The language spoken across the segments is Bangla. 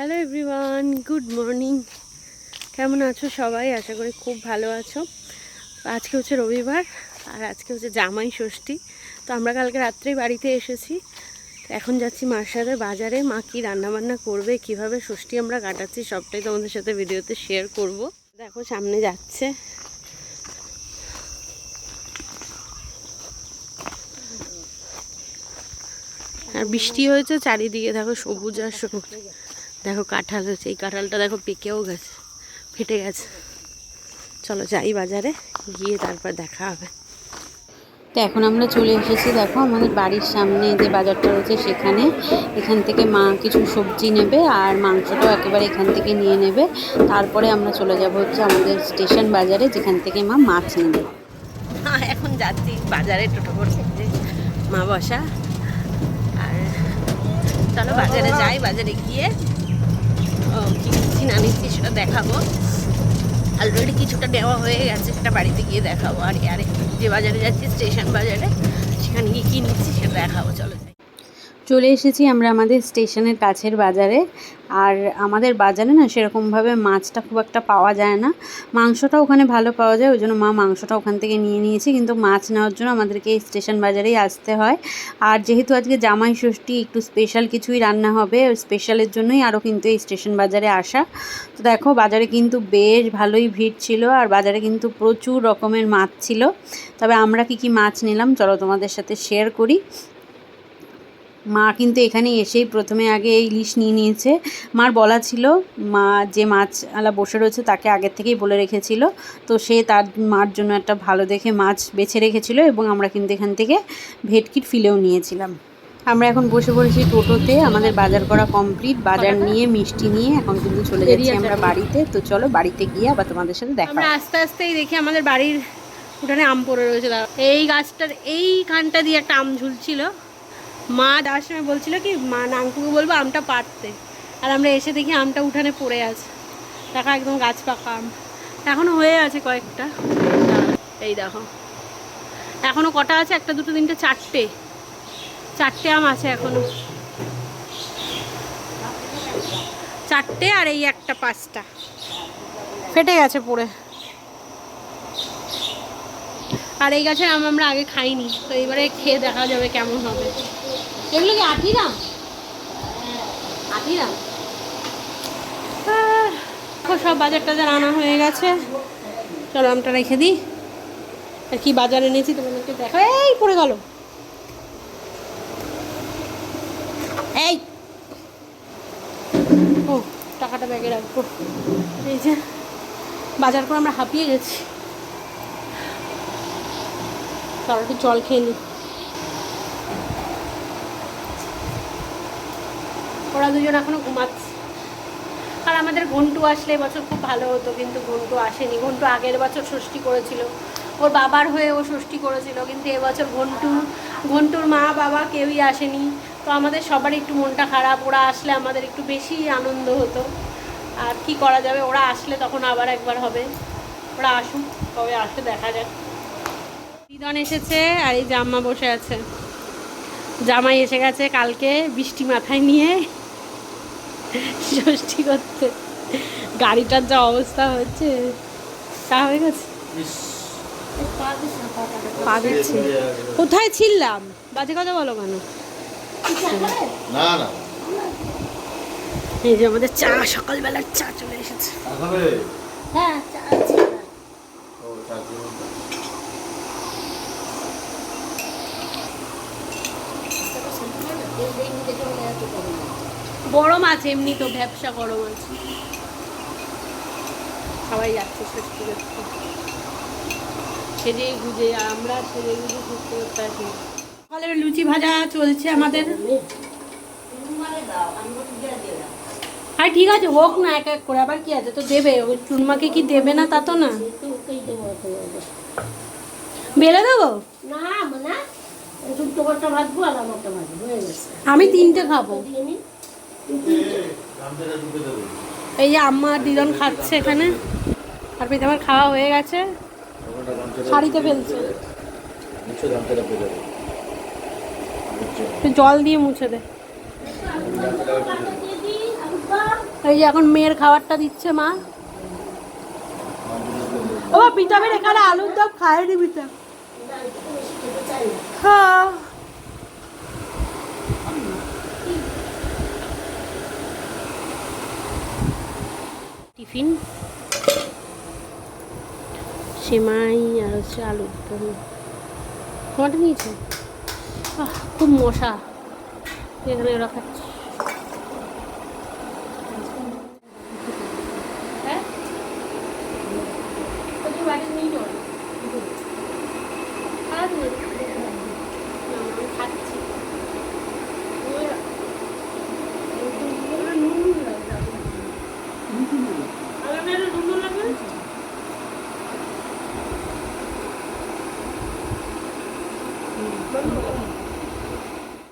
Hello everyone, good morning. কেমন আছো সবাই? আশা করি খুব ভালো আছো। আজকে হচ্ছে রবিবার আর আজকে হচ্ছে জামাই ষষ্ঠী। তো আমরা কালকে রাত্রেই বাড়িতে এসেছি। এখন যাচ্ছি মার সাথে বাজারে। মা কী রান্নাবান্না করবে, কিভাবে ষষ্ঠী আমরা কাটাচ্ছি সবটাই তোমাদের সাথে ভিডিওতে শেয়ার করব। দেখো সামনে যাচ্ছে। আর বৃষ্টি হয়েছে চারিদিকে, দেখো সবুজ আর সবুজ। দেখো কাঁঠাল হয়েছে, এই কাঁঠালটা দেখো পেকেও গেছে, ফেটে গেছে। চলো যাই বাজারে, গিয়ে তারপর দেখা হবে। তো এখন আমরা চলে এসেছি, দেখো আমাদের বাড়ির সামনে যে বাজারটা রয়েছে সেখানে। এখান থেকে মা কিছু সবজি নেবে আর মাংসটাও একেবারে এখান থেকে নিয়ে নেবে। তারপরে আমরা চলে যাব হচ্ছে আমাদের স্টেশন বাজারে, যেখান থেকে মা মাছ নেবে। এখন যাচ্ছি বাজারে, টোটো করে মা বসা। আর চলো বাজারে যাই, বাজারে গিয়ে কি নিচ্ছি না নিচ্ছি সেটা দেখাবো। অলরেডি কিছুটা নেওয়া হয়ে গেছে, সেটা বাড়িতে গিয়ে দেখাবো। আর যে বাজারে যাচ্ছি স্টেশন বাজারে, সেখানে গিয়ে কী নিচ্ছি সেটা দেখাবো। চলো যাই। চলে এসেছি আমরা আমাদের স্টেশনের কাছের বাজারে। আর আমাদের বাজারে না সেরকমভাবে মাছটা খুব একটা পাওয়া যায় না, মাংসটা ওখানে ভালো পাওয়া যায়, ওই জন্য মা মাংসটা ওখান থেকে নিয়ে নিয়েছি। কিন্তু মাছ নেওয়ার জন্য আমাদেরকে এই স্টেশন বাজারেই আসতে হয়। আর যেহেতু আজকে জামাই ষষ্ঠী, একটু স্পেশাল কিছুই রান্না হবে, স্পেশালের জন্যই আরও কিন্তু এই স্টেশন বাজারে আসা। তো দেখো বাজারে কিন্তু বেশ ভালোই ভিড় ছিল, আর বাজারে কিন্তু প্রচুর রকমের মাছ ছিল। তবে আমরা কি মাছ নিলাম চলো তোমাদের সাথে শেয়ার করি। মা কিন্তু এখানে এসেই প্রথমে আগে এই ইলিশ নিয়ে নিয়েছে। মার বলা ছিল, মা যে মাছওয়ালা বসে রয়েছে তাকে আগের থেকেই বলে রেখেছিল, তো সে তার মার জন্য একটা ভালো দেখে মাছ বেছে রেখেছিল। এবং আমরা কিন্তু এখান থেকে ভেটকির ফিলেও নিয়েছিলাম। আমরা এখন বসে পড়েছি টোটোতে, আমাদের বাজার করা কমপ্লিট। বাজার নিয়ে মিষ্টি নিয়ে এখন কিন্তু চলে যাচ্ছি আমরা বাড়িতে। তো চলো বাড়িতে গিয়ে আবার তোমাদের সাথে দেখা। আমরা আস্তে আস্তেই দেখি আমাদের বাড়ির উঠানে আম পড়ে রয়েছে। এই গাছটার এইখানটা দিয়ে একটা আম ঝুলছিল। মা যাওয়ার সময় বলছিল কি মা নাঙ্কুকে বলবো আমটা পাড়তে, আর আমরা এসে দেখি আমটা উঠানে পড়ে আছে। দেখা একদম গাছ পাকা আম, এখনও হয়ে আছে কয়েকটা। এই দেখো এখনও কটা আছে, একটা দুটো তিনটে চারটে আম আছে এখনো, চারটে। আর এই একটা পাঁচটা ফেটে গেছে পড়ে। আর এই গাছের আম আমরা আগে খাইনি, তো এবারে খেয়ে দেখা যাবে কেমন হবে। এগুলো কি আঠিরাম? আঠিরাম। সব বাজার টাজার আনা হয়ে গেছে। চলো আমটা রেখে দিই। আর কি বাজার এনেছি তোমাদেরকে দেখো। এই পড়ে গেল, এই ও টাকাটা ব্যাগে রাখবো। এই যে বাজার করে আমরা হাঁপিয়ে গেছি। চলো একটু জল খেয়ে নিই। ওরা দুজন এখনো ঘুমাচ্ছে। আর আমাদের ঘন্টু আসলে এবছর খুব ভালো হতো, কিন্তু ঘন্টু আসেনি। ঘন্টু আগের বছর ষষ্ঠী করেছিল, ওর বাবার হয়ে ও ষষ্ঠী করেছিল, কিন্তু এবছর ঘন্টুর মা বাবা কেউই আসেনি। তো আমাদের সবারই একটু মনটা খারাপ। ওরা আসলে আমাদের একটু বেশি আনন্দ হতো। আর কি করা যাবে, ওরা আসলে তখন আবার একবার হবে। ওরা আসুক, কবে আসে দেখা যাক। দিদন এসেছে আর এই জাম্মা বসে আছে। জামাই এসে গেছে কালকে বৃষ্টি মাথায় নিয়ে ষষ্ঠী করতে। গাড়িটার যা অবস্থা হচ্ছে, তা হয়ে গেছে। পা দিচ্ছি। কোথায় ছিলাম? বাজে কথা বলো কেন? এই যে আমাদের চা, সকালবেলার চা চলে এসেছে। হ্যাঁ চা আছে। গরম আছে, এমনি তো ব্যবসা গরম আছে। সবাই যাচ্ছে সত্যি করতে, সেজে গুজে। আমরা সেজে গুজে ঘুরতে করতে আসি। সকালের লুচি ভাজা চলছে আমাদের। আর ঠিক আছে হোক না, এক এক করে। আবার কি আছে, তো দেবে। ওই চুনমাকে কি দেবে না তা তো না। বেলে দেবো না, আমি তিনটে খাবো। এই যে আম্মা আর দিদন খাচ্ছে এখানে। আর পেতে আমার খাওয়া হয়ে গেছে, শাড়িতে ফেলছে। জল দিয়ে মুছে দে। এই যে এখন মেয়ের খাবারটা দিচ্ছে মা। ও পিতাবের এখানে আলুর দম খায়নি পিতাব। হ্যাঁ টিফিন সেমাই আর হচ্ছে আলুর দম। তোমারটা নিয়েছে? খুব মশা এখানে ওরা খাচ্ছে। হ্যাঁ খাচ্ছি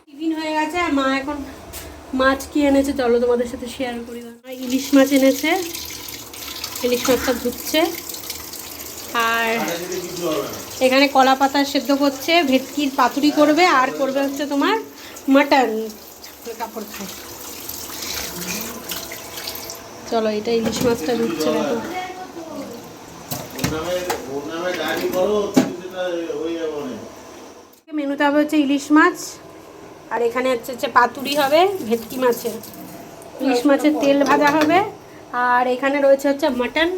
টিফিন হয়ে গেছে। আর মা এখন মাছ কি এনেছে চলো তোমাদের সাথে শেয়ার করি। ইলিশ মাছ এনেছে, ইলিশ মাছটা ধুচ্ছে। আর এখানে কলা পাতা সেদ্ধ করছে, ভেটকির পাতুরি করবে, আর করবে হচ্ছে তোমার মাটন। কাপড় খায় চলো, এটা ইলিশ মাছটা ধুচ্ছে দেখো। মেনুতে হবে হচ্ছে ইলিশ মাছ, আর এখানে হচ্ছে পাতুরি হবে ভেটকি মাছের, ইলিশ মাছের তেল ভাজা হবে। আর এখানে রয়েছে হচ্ছে মাটন,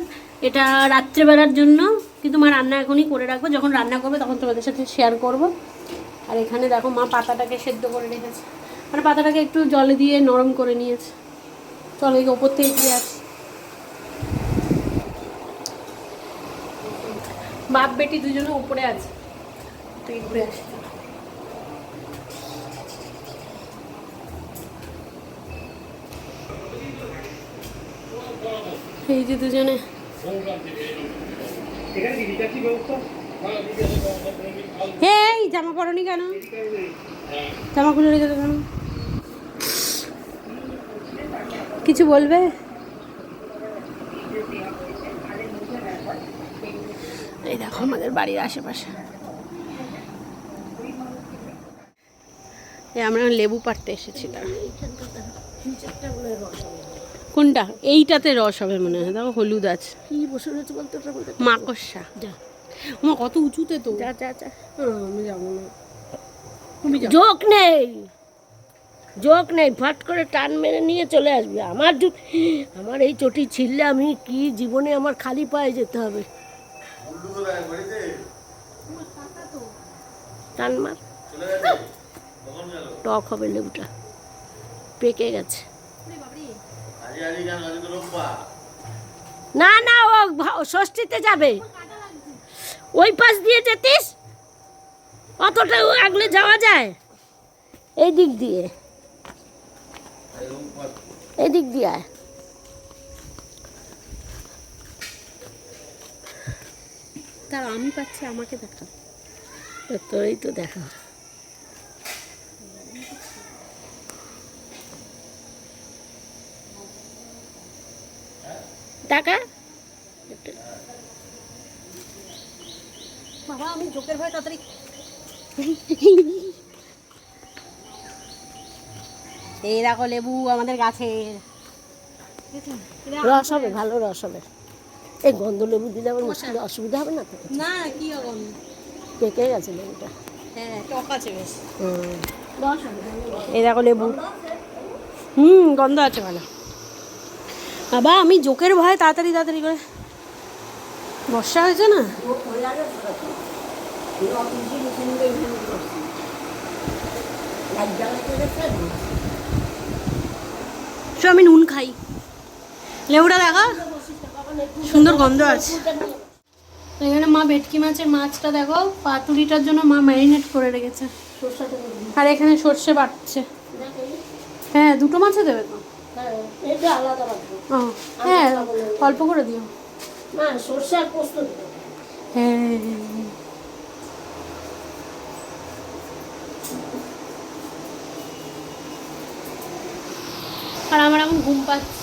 এটা রাত্রেবেলার জন্য, কিন্তু মা রান্না এখনই করে রাখবো, যখন রান্না করবে তখন তোমাদের সাথে শেয়ার করব। আর এখানে দেখো মা পাতাটাকে সেদ্ধ করে রেখেছে, মানে পাতাটাকে একটু জলে দিয়ে নরম করে নিয়েছে। চলো এই ওপর থেকে দিয়ে আসি। বাপ বেটি দুজনে উপরে আছে, তুই ঘুরে আসি। এই যে দুজনে এই জামা পরনি কেন? জামা খুলে রেখেছো কেন? কিছু বলবে? এই দেখো আমাদের বাড়ির আশেপাশে আমরা লেবু পাড়তে এসেছিলাম। কোনটা? এইটাতে রস হবে মনে হয়, দেখো হলুদ আছে। কি বসে রয়েছে বলতে মাকড়সা। আমার কত উঁচুতে তো। যা যা যা, আমি যাবো না। জোক নেই, জোক নেই, ফট করে টান মেরে নিয়ে চলে আসবে। আমার এই চটি ছিললে আমি কি জীবনে আমার খালি পায়ে যেতে হবে। টান মার, টক হবে লেবুটা, পেকে গেছে। না না, ও ষষ্ঠীতে যাবে, ওই পাশ দিয়ে যেতিস, অতটা আগলে যাওয়া যায়? এই দিক দিয়ে, এই দিক দিয়ে আয়। তার আমি পাচ্ছি, আমাকে দেখা। তোরই তো দেখা। টাকা বাবা, আমি জোকের ভয় তাড়াতাড়ি। এই দেখো লেবু আমাদের গাছের। রস হবে, ভালো রস হবে। এই গন্ধ লেবু দিলে আমার মুশকিল, অসুবিধা হবে না তো? না কি হবে, পেকে গেছে লেবুটা। হ্যাঁ টক আছে বেশ। রস হবে। এই দেখো লেবু, গন্ধ আছে ভালো। বাবা আমি জোকের ভয় তাড়াতাড়ি তাড়াতাড়ি করে। বর্ষা হয়েছে না, আমি নুন খাই। লেবুটা দেখা সুন্দর গন্ধ আছে। এখানে মা ভেটকি মাছটা দেখো, পাতুরিটার জন্য মা ম্যারিনেট করে রেখেছে। আর এখানে সর্ষে বাটছে। হ্যাঁ দুটো মাছও দেবে তো? ও হ্যাঁ, অল্প করে দিও। সর্ষে আর পোস্ত দেবে। হ্যাঁ আর আমার এখন ঘুম পাচ্ছে।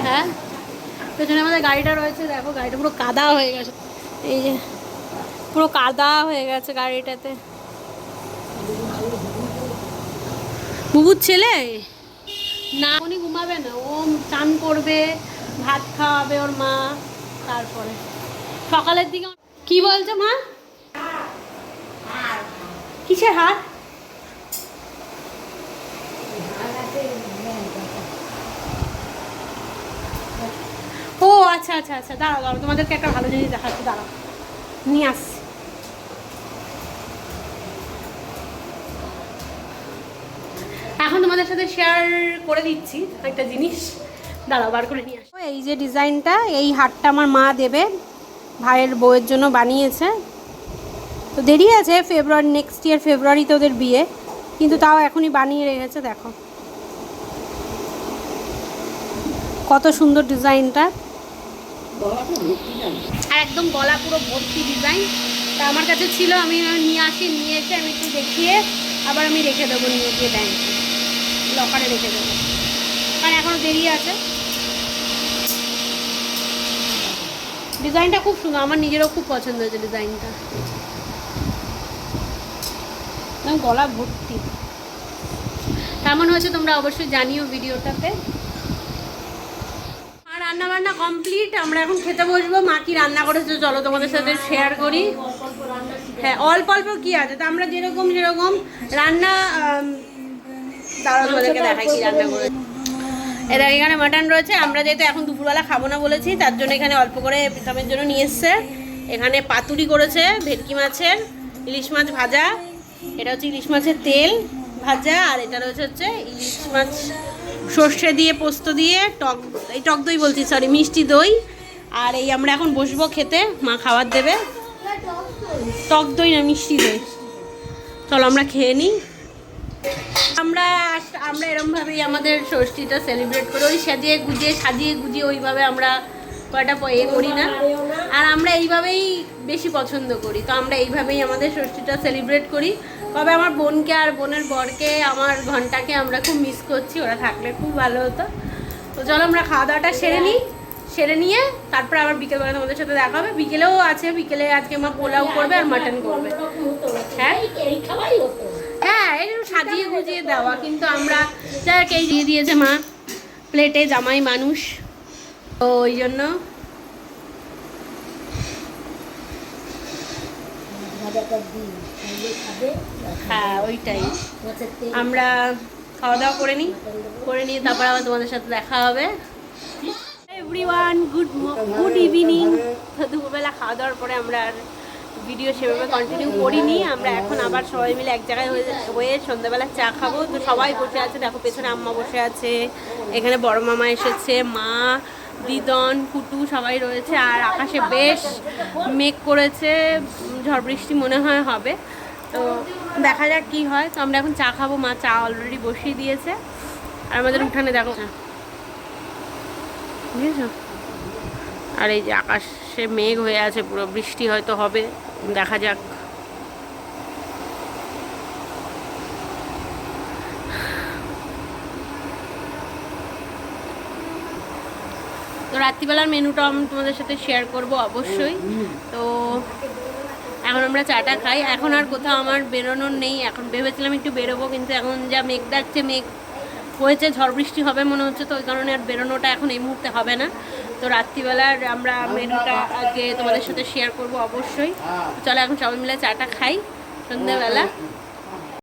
হ্যাঁ পেছনে আমাদের গাড়িটা রয়েছে, দেখো গাড়িটা পুরো কাদা হয়ে গেছে। এই যে পুরো কাদা হয়ে গেছে গাড়িটাতে। বুবুর ছেলে না, উনি ঘুমাবে না, ও চান করবে, ভাত খাওয়াবে ওর মা, তারপরে সকালের দিকে। কি বলছো মা? কিসের হার? ও আচ্ছা আচ্ছা আচ্ছা, দাঁড়াও দাঁড়াও, তোমাদেরকে একটা ভালো জিনিস দেখাচ্ছি, দাঁড়াও নিয়ে আসছি। এখন তোমাদের সাথে শেয়ার করে দিচ্ছি একটা জিনিস, দাঁড়াও বার করে নিয়ে আসো। এই যে ডিজাইনটা, এই হারটা আমার মা দেবে, ভাইয়ের বউয়ের জন্য বানিয়েছে। তো দেরি আছে, ফেব্রুয়ারি, নেক্সট ইয়ার ফেব্রুয়ারিতে ওদের বিয়ে, কিন্তু তাও এখনই বানিয়ে রেখেছে। দেখো কত সুন্দর ডিজাইনটা, আর একদম গলা পুরো ভর্তি ডিজাইন। তা আমার কাছে ছিল, আমি নিয়ে আসি, নিয়ে এসে আমি একটু দেখিয়ে আবার আমি রেখে দেবো, নিয়ে গিয়ে ব্যাংকে লকারে রেখে দেবো, কারণ এখনও দেরি আছে। ডিজাইনটা খুব সুন্দর, আমার নিজেরও খুব পছন্দ হয়েছে ডিজাইনটা, একদম গলা ভর্তি। কেমন হয়েছে তোমরা অবশ্যই জানিও ভিডিওটাতে। আর রান্না বান্না কমপ্লিট, আমরা এখন খেতে বসবো। মা কি রান্না করেছে চলো তোমাদের সাথে শেয়ার করি। হ্যাঁ অল্প অল্প কি আছে, তো আমরা যেরকম যেরকম রান্না, তারা তোমাদেরকে দেখাই কি রান্না করেছে। এদের এখানে মাটন রয়েছে, আমরা যেহেতু এখন দুপুরবেলা খাবো না বলেছি, তার জন্য এখানে অল্প করে প্রীতমের জন্য নিয়ে এসছে। এখানে পাতুরি করেছে ভেটকি মাছের, ইলিশ মাছ ভাজা, এটা হচ্ছে ইলিশ মাছের তেল ভাজা, আর এটা রয়েছে হচ্ছে ইলিশ মাছ সর্ষে দিয়ে পোস্ত দিয়ে টক, এই টক দই বলছি সরি, মিষ্টি দই। আর এই আমরা এখন বসবো খেতে, মা খাবার দেবে। টক দই না, মিষ্টি দই। চলো আমরা খেয়ে নিই। আমরা এরমভাবেই আমাদের ষষ্ঠীটা সেলিব্রেট করি, ওই সাজিয়ে গুজিয়ে ওইভাবে আমরা কয়টা করি না, আর আমরা এইভাবেই বেশি পছন্দ করি। তো আমরা এইভাবেই আমাদের ষষ্ঠীটা সেলিব্রেট করি। তবে আমার বোনকে আর বোনের বরকে, আমার ঘন্টাকে আমরা খুব মিস করছি, ওরা থাকলে খুব ভালো হতো। তো চলো আমরা খাওয়া দাওয়াটা সেরে নিয়ে তারপর আবার বিকেলবেলা তোমাদের সাথে দেখা হবে। বিকেলেও আছে, বিকেলে আজকে মা পোলাও করবে আর মাটন করবে। হ্যাঁ হ্যাঁ, একটু সাজিয়ে গুজিয়ে দেওয়া, কিন্তু আমরা যাকে দিয়ে দিয়েছে মা প্লেটে, জামাই মানুষ, তো ওই জন্য হ্যাঁ ওইটাই। আমরা খাওয়া দাওয়া করে নিয়ে তারপর আবার তোমাদের সাথে দেখা হবে। Everyone good evening. তো দুপুরবেলা খাওয়া দাওয়ার পরে আমরা আর ভিডিও সেভাবে কন্টিনিউ করিনি। আমরা এখন আবার সবাই মিলে এক জায়গায় হয়ে সন্ধ্যাবেলা চা খাবো। তো সবাই বসে আছে, দেখো পেছনে আম্মা বসে আছে, এখানে বড় মামা এসেছে, মা, দিদন, কুটু সবাই রয়েছে। আর আকাশে বেশ মেঘ করেছে, ঝড় বৃষ্টি মনে হয় হবে, তো দেখা যাক কি হয়। তো আমরা এখন চা খাবো, মা চা অলরেডি বসিয়ে দিয়েছে। আর আমাদের উঠানে দেখো, বুঝেছো, আর এই যে আকাশে মেঘ হয়ে আছে পুরো, বৃষ্টি হয়তো হবে, দেখা যাক। তো রাত্রিবেলার মেনুটা আমি তোমাদের সাথে শেয়ার করব অবশ্যই। তো এখন আমরা চাটা খাই, এখন আর কোথাও আমার বেরোনোর নেই। এখন ভেবেছিলাম একটু বেরোবো, কিন্তু এখন যা মেঘ ডাকছে, মেঘ হয়েছে, ঝড় বৃষ্টি হবে মনে হচ্ছে, তো ওই কারণে আর বেরোনোটা এখন এই মুহূর্তে হবে না। তো রাত্রিবেলার আমরা মেনুটা আজকে তোমাদের সাথে শেয়ার করব অবশ্যই। চলো এখন সবাই মিলে চাটা খাই সন্ধ্যাবেলা।